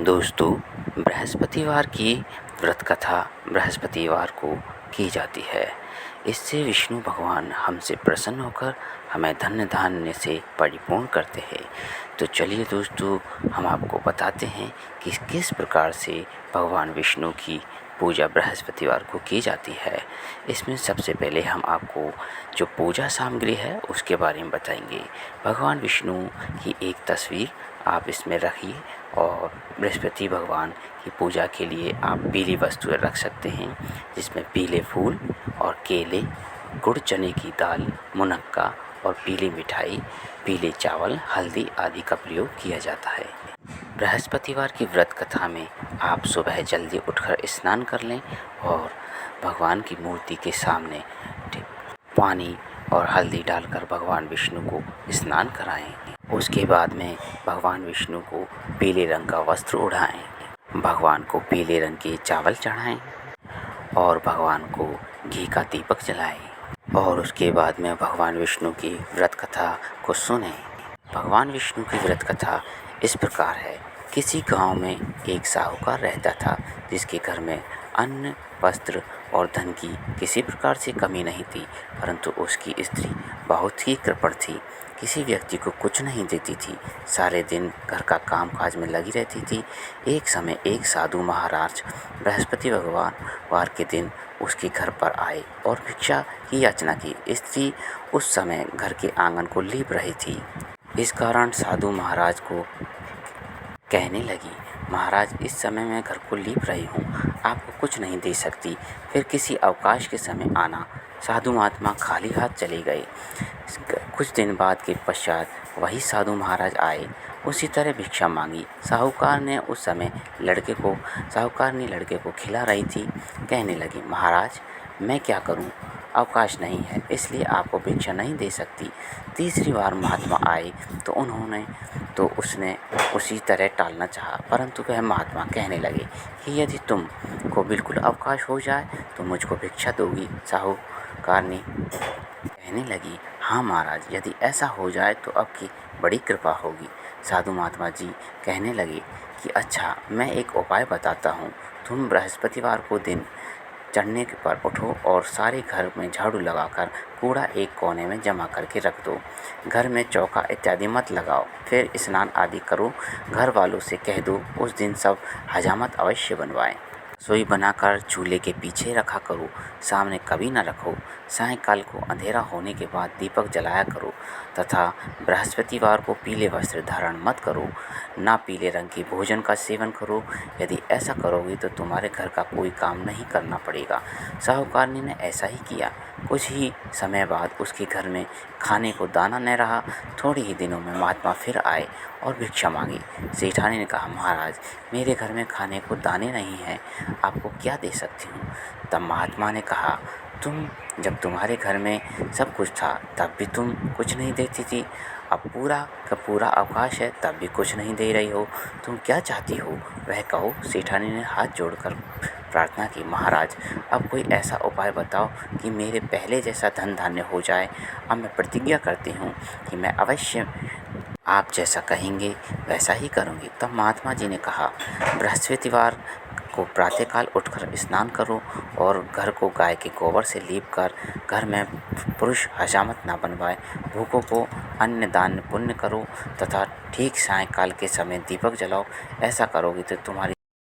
दोस्तों, बृहस्पतिवार की व्रत कथा बृहस्पतिवार को की जाती है। इससे विष्णु भगवान हमसे प्रसन्न होकर हमें धन्य धान्य से परिपूर्ण करते हैं। तो चलिए दोस्तों, हम आपको बताते हैं कि किस प्रकार से भगवान विष्णु की पूजा बृहस्पतिवार को की जाती है। इसमें सबसे पहले हम आपको जो पूजा सामग्री है उसके बारे में बताएंगे। भगवान विष्णु की एक तस्वीर आप इसमें रखिए और बृहस्पति भगवान की पूजा के लिए आप पीली वस्तुएं रख सकते हैं, जिसमें पीले फूल और केले, गुड़ चने की दाल, मुनक्का और पीली मिठाई, पीले चावल, हल्दी आदि का प्रयोग किया जाता है। बृहस्पतिवार की व्रत कथा में आप सुबह जल्दी उठकर स्नान कर लें और भगवान की मूर्ति के सामने पानी और हल्दी डालकर भगवान विष्णु को स्नान कराएं। उसके बाद में भगवान विष्णु को पीले रंग का वस्त्र ओढ़ाएं, भगवान को पीले रंग के चावल चढ़ाएं और भगवान को घी का दीपक जलाएं और उसके बाद में भगवान विष्णु की व्रत कथा को सुनें। भगवान विष्णु की व्रत कथा इस प्रकार है। किसी गांव में एक साहूकार रहता था, जिसके घर में अन्न, वस्त्र और धन की किसी प्रकार से कमी नहीं थी, परंतु उसकी स्त्री बहुत ही कृपण थी, किसी व्यक्ति को कुछ नहीं देती थी, सारे दिन घर का काम काज में लगी रहती थी। एक समय एक साधु महाराज बृहस्पति भगवान वार के दिन उसके घर पर आए और भिक्षा की याचना की। स्त्री उस समय घर के आंगन को लीप रही थी। इस कारण साधु महाराज को कहने लगी, महाराज, इस समय मैं घर को लीप रही हूँ, आपको कुछ नहीं दे सकती, फिर किसी अवकाश के समय आना। साधु महात्मा खाली हाथ चले गए। कुछ दिन बाद के पश्चात वही साधु महाराज आए, उसी तरह भिक्षा मांगी। साहूकार ने लड़के को खिला रही थी। कहने लगी, महाराज, मैं क्या करूं, अवकाश नहीं है, इसलिए आपको भिक्षा नहीं दे सकती। तीसरी बार महात्मा आए तो उसने उसी तरह टालना चाहा, परंतु वह महात्मा कहने लगे कि यदि तुमको बिल्कुल अवकाश हो जाए तो मुझको भिक्षा दोगी। साहूकारनी कहने लगी, हाँ महाराज, यदि ऐसा हो जाए तो आपकी बड़ी कृपा होगी। साधु महात्मा जी कहने लगे कि अच्छा, मैं एक उपाय बताता हूँ। तुम बृहस्पतिवार को दिन चढ़ने पर उठो और सारे घर में झाड़ू लगाकर कूड़ा एक कोने में जमा करके रख दो। घर में चौका इत्यादि मत लगाओ। फिर स्नान आदि करो। घर वालों से कह दो उस दिन सब हजामत अवश्य बनवाएं। रसोई बनाकर चूल्हे के पीछे रखा करो, सामने कभी न रखो। सायंकाल को अंधेरा होने के बाद दीपक जलाया करो तथा बृहस्पतिवार को पीले वस्त्र धारण मत करो। ना पीले रंग की भोजन का सेवन करो। यदि ऐसा करोगे तो तुम्हारे घर का कोई काम नहीं करना पड़ेगा। साहूकारनी ने ऐसा ही किया। कुछ ही समय बाद उसके घर में खाने को दाना न रहा। थोड़े ही दिनों में महात्मा फिर आए और भिक्षा मांगी। सेठानी ने कहा, महाराज, मेरे घर में खाने को दाने नहीं हैं, आपको क्या दे सकती हूँ। तब महात्मा ने कहा, जब तुम्हारे घर में सब कुछ था तब भी तुम कुछ नहीं देती थी, अब पूरा का पूरा अवकाश है तब भी कुछ नहीं दे रही हो, तुम क्या चाहती हो वह कहो। सेठानी ने हाथ जोड़कर प्रार्थना की, महाराज, अब कोई ऐसा उपाय बताओ कि मेरे पहले जैसा धन धान्य हो जाए। अब मैं प्रतिज्ञा करती हूँ कि मैं अवश्य आप जैसा कहेंगे वैसा ही करूँगी। तब महात्मा जी ने कहा, बृहस्पतिवार को प्रातःकाल उठकर स्नान करो और घर को गाय के गोबर से लीप कर घर में पुरुष हजामत ना बनवाए। भूखों को अन्न दान पुण्य करो तथा ठीक सायंकाल के समय दीपक जलाओ। ऐसा करोगे तो तुम्हारी